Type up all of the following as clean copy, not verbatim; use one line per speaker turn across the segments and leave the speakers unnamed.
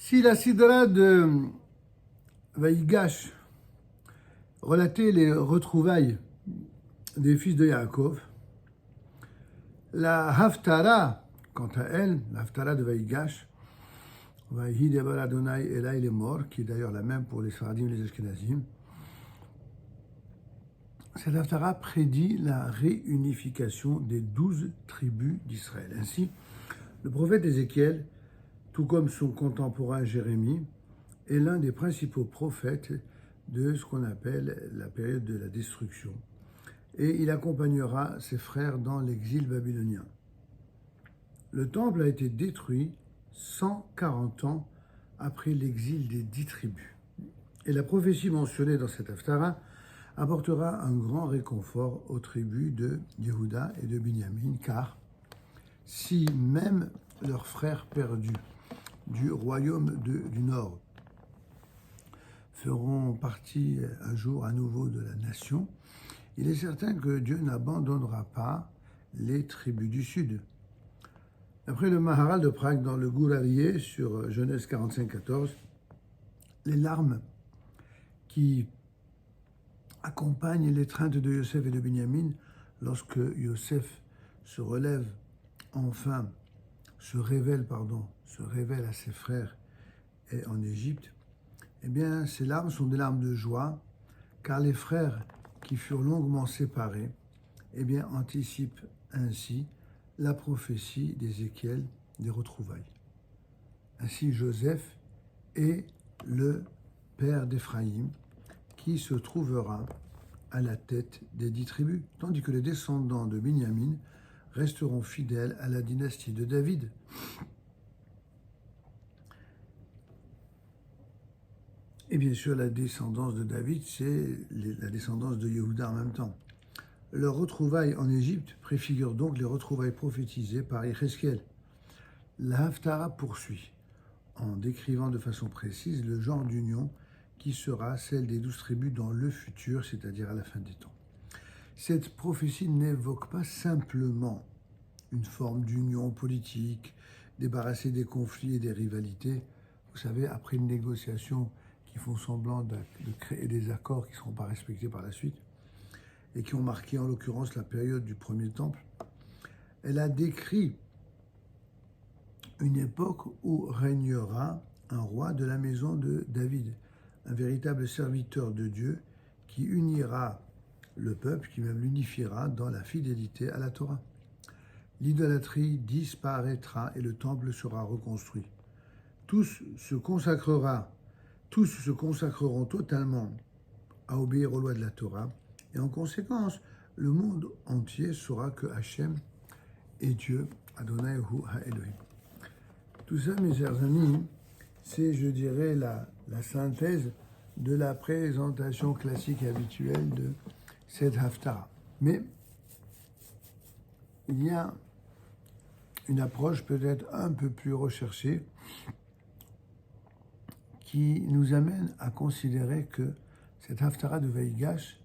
Si la Sidra de Vaïgash relatait les retrouvailles des fils de Yaakov, la Haftara, quant à elle, la Haftara de Vaïgash, Vaïhi Devar Adonai Elai les morts, qui est d'ailleurs la même pour les Sfaradim et les Ashkenazim, cette Haftara prédit la réunification des 12 tribus d'Israël. Ainsi, le prophète Ézéchiel, tout comme son contemporain Jérémie, est l'un des principaux prophètes de ce qu'on appelle la période de la destruction. Et il accompagnera ses frères dans l'exil babylonien. Le temple a été détruit 140 ans après l'exil des 10 tribus. Et la prophétie mentionnée dans cette Haftara apportera un grand réconfort aux tribus de Yehuda et de Binyamin, car si même leurs frères perdus du royaume du Nord feront partie un jour à nouveau de la nation, il est certain que Dieu n'abandonnera pas les tribus du Sud. D'après le Maharal de Prague dans le Gourarié sur Genèse 45-14, les larmes qui accompagnent l'étreinte de Yosef et de Binyamin lorsque Yosef se révèle à ses frères et en Égypte, eh bien, ces larmes sont des larmes de joie, car les frères qui furent longuement séparés, eh bien, anticipent ainsi la prophétie d'Ézéchiel des retrouvailles. Ainsi, Joseph est le père d'Éphraïm, qui se trouvera à la tête des 10 tribus, tandis que les descendants de Binyamin resteront fidèles à la dynastie de David. Et bien sûr, la descendance de David, c'est la descendance de Yehuda en même temps. Leur retrouvaille en Égypte préfigure donc les retrouvailles prophétisées par Yecheskel. La Haftara poursuit, en décrivant de façon précise le genre d'union qui sera celle des 12 tribus dans le futur, c'est-à-dire à la fin des temps. Cette prophétie n'évoque pas simplement une forme d'union politique, débarrassée des conflits et des rivalités. Vous savez, après une négociation qui font semblant de créer des accords qui ne seront pas respectés par la suite, et qui ont marqué en l'occurrence la période du premier temple, elle a décrit une époque où régnera un roi de la maison de David, un véritable serviteur de Dieu qui unira le peuple, qui même l'unifiera dans la fidélité à la Torah. L'idolâtrie disparaîtra et le temple sera reconstruit. Tous se consacreront totalement à obéir aux lois de la Torah, et en conséquence, le monde entier saura que Hachem est Dieu, Adonai Hu HaElohim. Tout ça, mes chers amis, c'est, je dirais, la synthèse de la présentation classique et habituelle de cette Haftara. Mais il y a une approche peut-être un peu plus recherchée qui nous amène à considérer que cette Haftara de Vaïgash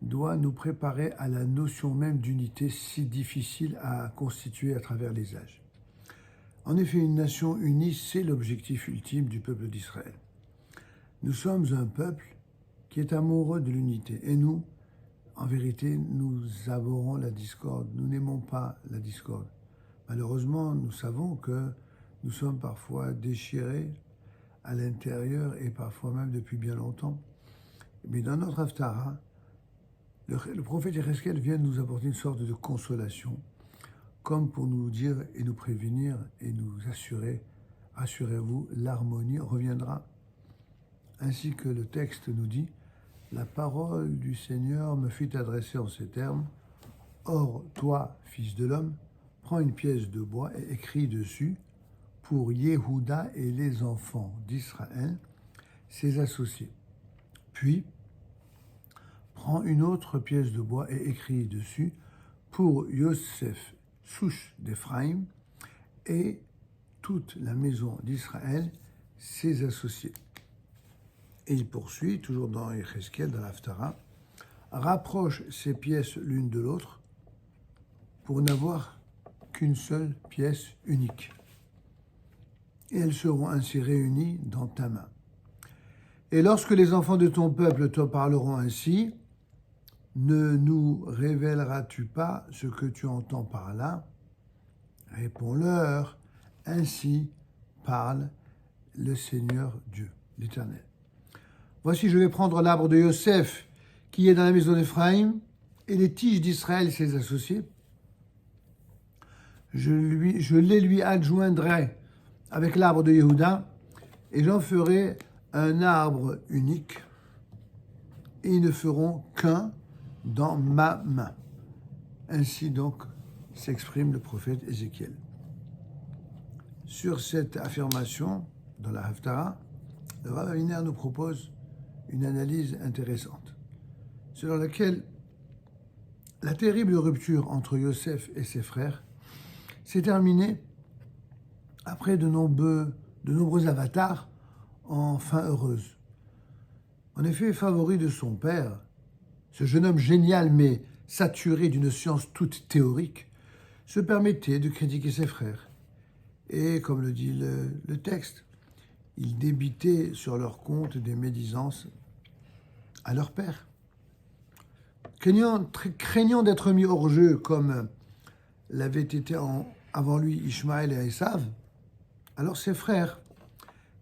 doit nous préparer à la notion même d'unité si difficile à constituer à travers les âges. En effet, une nation unie, c'est l'objectif ultime du peuple d'Israël. Nous sommes un peuple qui est amoureux de l'unité. Et nous, en vérité, nous abhorrons la discorde. Nous n'aimons pas la discorde. Malheureusement, nous savons que nous sommes parfois déchirés à l'intérieur et parfois même depuis bien longtemps. Mais dans notre Haftara, le prophète Yecheskel vient nous apporter une sorte de consolation, comme pour nous dire et nous prévenir et nous assurer, rassurez-vous, l'harmonie reviendra. Ainsi que le texte nous dit, la parole du Seigneur me fit adresser en ces termes, or toi, fils de l'homme, prends une pièce de bois et écris dessus, pour Yehuda et les enfants d'Israël, ses associés. Puis, prends une autre pièce de bois et écris dessus, pour Yosef, souche d'Éphraïm, et toute la maison d'Israël, ses associés. Et il poursuit, toujours dans Yecheskel, dans l'Haftara, rapproche ces pièces l'une de l'autre pour n'avoir qu'une seule pièce unique. et elles seront ainsi réunies dans ta main. Et lorsque les enfants de ton peuple te parleront ainsi, ne nous révéleras-tu pas ce que tu entends par là? Réponds-leur, ainsi parle le Seigneur Dieu, l'Éternel. Voici, je vais prendre l'arbre de Yosef qui est dans la maison d'Éphraïm et les tiges d'Israël, ses associés. Je les lui adjoindrai avec l'arbre de Yehuda et j'en ferai un arbre unique et ils ne feront qu'un dans ma main. Ainsi donc s'exprime le prophète Ézéchiel. Sur cette affirmation, dans la Haftara, le Rav Aviner nous propose une analyse intéressante, selon laquelle la terrible rupture entre Yosef et ses frères s'est terminée après de nombreux avatars en fin heureuse. En effet, favori de son père, ce jeune homme génial mais saturé d'une science toute théorique se permettait de critiquer ses frères. Et, comme le dit le texte, il débitait sur leur compte des médisances à leur père. Craignant d'être mis hors jeu comme l'avaient été avant lui Ishmaël et Esav, alors ses frères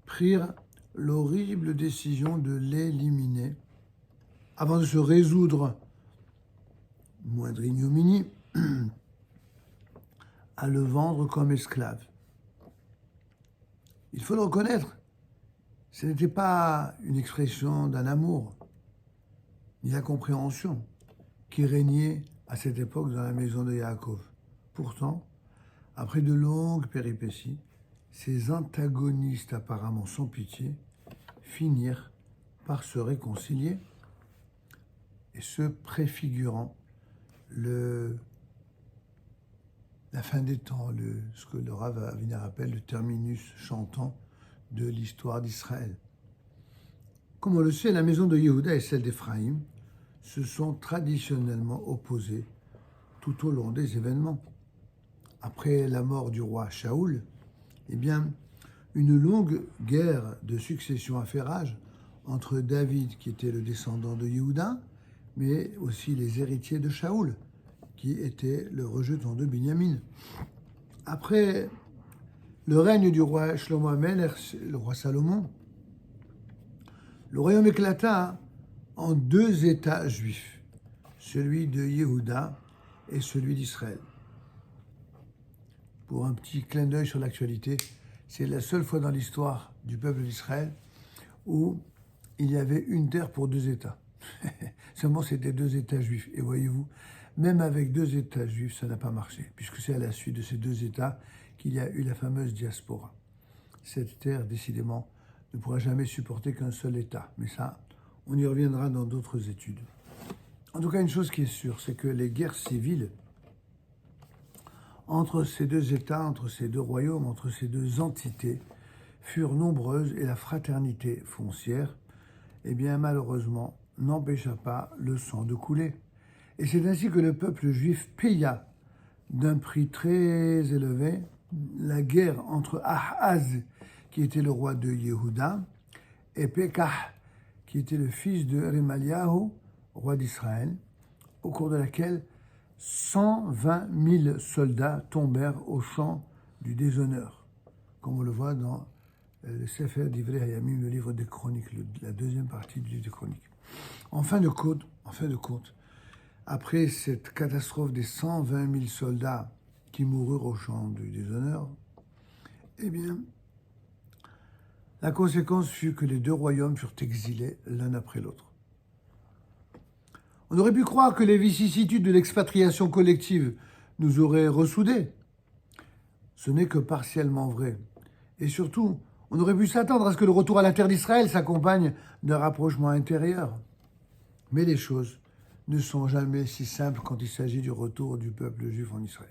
prirent l'horrible décision de l'éliminer avant de se résoudre, moindre ignominie, à le vendre comme esclave. Il faut le reconnaître, ce n'était pas une expression d'un amour, ni la compréhension qui régnait à cette époque dans la maison de Yaakov. Pourtant, après de longues péripéties, ces antagonistes apparemment sans pitié finirent par se réconcilier et se préfigurant la fin des temps, ce que le Rav Aviner appelle le terminus chantant de l'histoire d'Israël. Comme on le sait, la maison de Yehuda et celle d'Éphraïm se sont traditionnellement opposées tout au long des événements. Après la mort du roi Shaoul, eh bien, une longue guerre de succession a fait rage entre David, qui était le descendant de Yehuda, mais aussi les héritiers de Shaoul, qui était le rejeton de Binyamin. Après le règne du roi Shlomo HaMelech, le roi Salomon, le royaume éclata en deux États juifs, celui de Yehuda et celui d'Israël. Pour un petit clin d'œil sur l'actualité, c'est la seule fois dans l'histoire du peuple d'Israël où il y avait une terre pour deux États. Seulement, c'était deux États juifs. Et voyez-vous, même avec deux États juifs, ça n'a pas marché, puisque c'est à la suite de ces deux États qu'il y a eu la fameuse diaspora. Cette terre, décidément, ne pourra jamais supporter qu'un seul État. Mais ça, on y reviendra dans d'autres études. En tout cas, une chose qui est sûre, c'est que les guerres civiles entre ces deux États, entre ces deux royaumes, entre ces deux entités, furent nombreuses et la fraternité foncière, eh bien, malheureusement, n'empêcha pas le sang de couler. Et c'est ainsi que le peuple juif paya d'un prix très élevé la guerre entre Ahaz, qui était le roi de Yehuda, et Pekah, qui était le fils de Remaliahu, roi d'Israël, au cours de laquelle 120 000 soldats tombèrent au champ du déshonneur, comme on le voit dans le Sefer d'Ivrei Hayamim, le livre des Chroniques, la deuxième partie du livre des Chroniques. En fin de compte, après cette catastrophe des 120 000 soldats qui moururent au champ du déshonneur, eh bien, la conséquence fut que les deux royaumes furent exilés l'un après l'autre. On aurait pu croire que les vicissitudes de l'expatriation collective nous auraient ressoudés. Ce n'est que partiellement vrai. Et surtout, on aurait pu s'attendre à ce que le retour à la terre d'Israël s'accompagne d'un rapprochement intérieur. Mais les choses ne sont jamais si simples quand il s'agit du retour du peuple juif en Israël.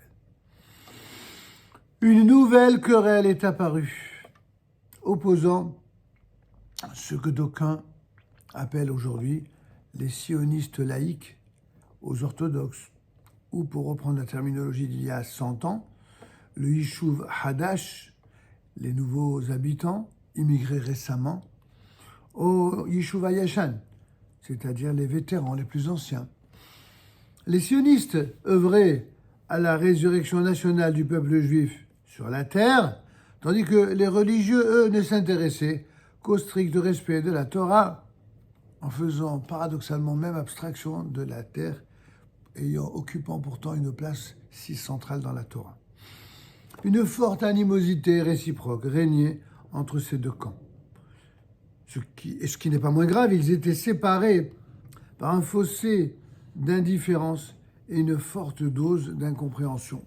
Une nouvelle querelle est apparue, opposant ce que d'aucuns appellent aujourd'hui les sionistes laïcs aux orthodoxes, ou pour reprendre la terminologie d'il y a 100 ans, le Yishuv Hadash les nouveaux habitants, immigrés récemment, au Yishuv Yashan, c'est-à-dire les vétérans, les plus anciens. Les sionistes œuvraient à la résurrection nationale du peuple juif sur la terre, tandis que les religieux, eux, ne s'intéressaient qu'au strict respect de la Torah, en faisant paradoxalement même abstraction de la terre, occupant pourtant une place si centrale dans la Torah. Une forte animosité réciproque régnait entre ces deux camps. Ce qui n'est pas moins grave, ils étaient séparés par un fossé d'indifférence et une forte dose d'incompréhension.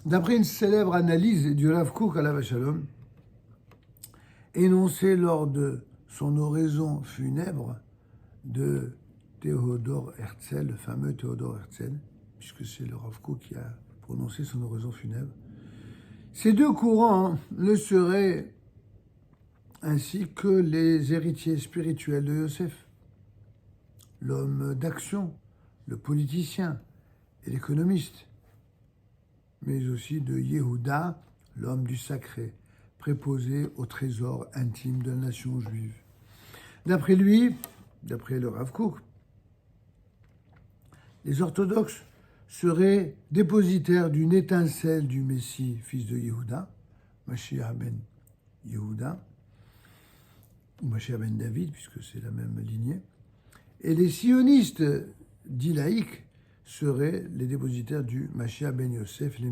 D'après une célèbre analyse du Rav Kook alav Shalom, énoncée lors de son oraison funèbre de Théodore Herzl, le fameux Théodore Herzl, puisque c'est le Rav Kook qui a prononcé son oraison funèbre, ces deux courants ne seraient ainsi que les héritiers spirituels de Yosef, l'homme d'action, le politicien et l'économiste, mais aussi de Yehuda, l'homme du sacré, préposé au trésor intime de la nation juive. D'après lui, d'après le Rav Kook, les orthodoxes seraient dépositaires d'une étincelle du Messie, fils de Yehuda, Mashiach ben Yehuda, ou Mashiach ben David, puisque c'est la même lignée. Et les sionistes dits laïcs seraient les dépositaires du Mashiach ben Yosef, le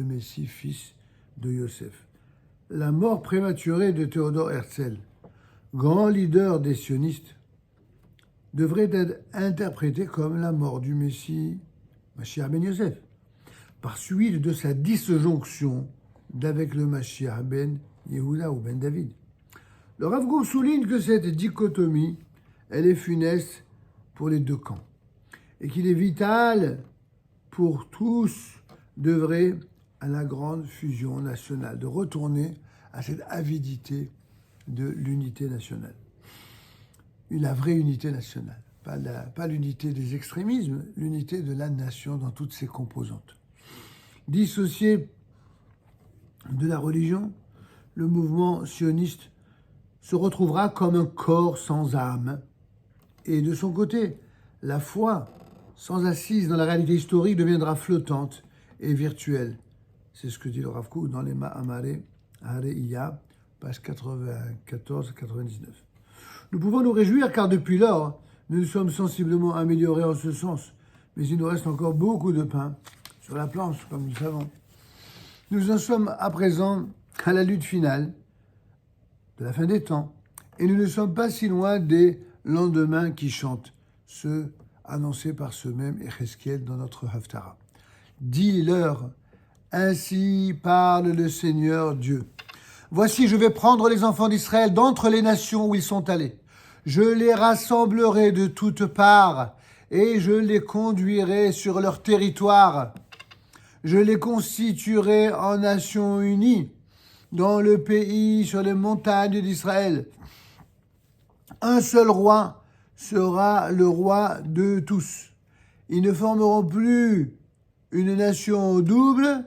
Messie fils de Yosef. La mort prématurée de Théodore Herzl, grand leader des sionistes, devrait être interprétée comme la mort du Messie, Mashiach ben Yosef, par suite de sa disjonction d'avec le Mashiach ben Yehuda ou ben David. Le Rav Kook souligne que cette dichotomie, elle est funeste pour les deux camps et qu'il est vital pour tous d'œuvrer à la grande fusion nationale, de retourner à cette avidité de l'unité nationale. La vraie unité nationale, pas l'unité des extrémismes, l'unité de la nation dans toutes ses composantes. Dissocié de la religion, le mouvement sioniste se retrouvera comme un corps sans âme. Et de son côté, la foi, sans assise dans la réalité historique, deviendra flottante et virtuelle. C'est ce que dit le Rav Kook dans les Ma'amare Hareia, page 94-99. Nous pouvons nous réjouir car depuis lors, nous nous sommes sensiblement améliorés en ce sens. Mais il nous reste encore beaucoup de pain sur la planche, comme nous le savons. Nous en sommes à présent à la lutte finale de la fin des temps. Et nous ne sommes pas si loin des lendemains qui chantent, ceux annoncés par ce même Echeskiel dans notre Haftara. Dis-leur, ainsi parle le Seigneur Dieu. Voici, je vais prendre les enfants d'Israël d'entre les nations où ils sont allés. Je les rassemblerai de toutes parts et je les conduirai sur leur territoire. Je les constituerai en nations unies dans le pays, sur les montagnes d'Israël. Un seul roi sera le roi de tous. Ils ne formeront plus une nation double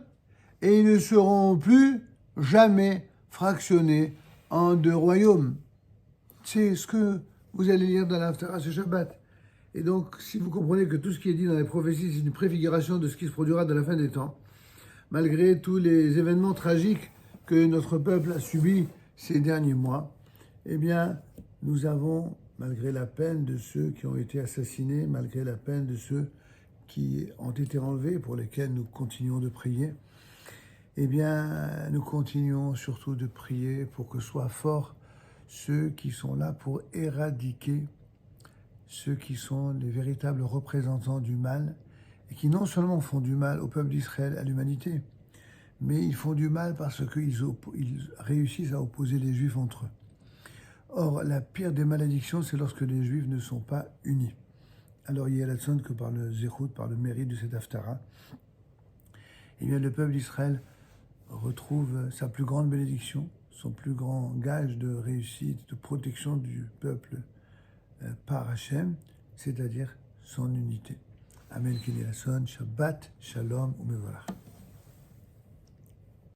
et ils ne seront plus jamais fractionnés en deux royaumes. C'est ce que vous allez lire dans l'Haftara ce Shabbat. Et donc, si vous comprenez que tout ce qui est dit dans les prophéties, c'est une préfiguration de ce qui se produira dans la fin des temps, malgré tous les événements tragiques que notre peuple a subis ces derniers mois, eh bien, nous avons, malgré la peine de ceux qui ont été assassinés, malgré la peine de ceux qui ont été enlevés, pour lesquels nous continuons de prier, eh bien, nous continuons surtout de prier pour que soient forts ceux qui sont là pour éradiquer ceux qui sont les véritables représentants du mal et qui non seulement font du mal au peuple d'Israël, à l'humanité, mais ils font du mal parce qu'ils réussissent à opposer les Juifs entre eux. Or, la pire des malédictions, c'est lorsque les Juifs ne sont pas unis. Alors, il y a la sonne que par le zéchout, par le mérite de cet Haftara, eh bien, le peuple d'Israël retrouve sa plus grande bénédiction, son plus grand gage de réussite, de protection du peuple par Hachem, c'est-à-dire son unité. Amen, Kidei Shabbat, Shalom, Umevorach.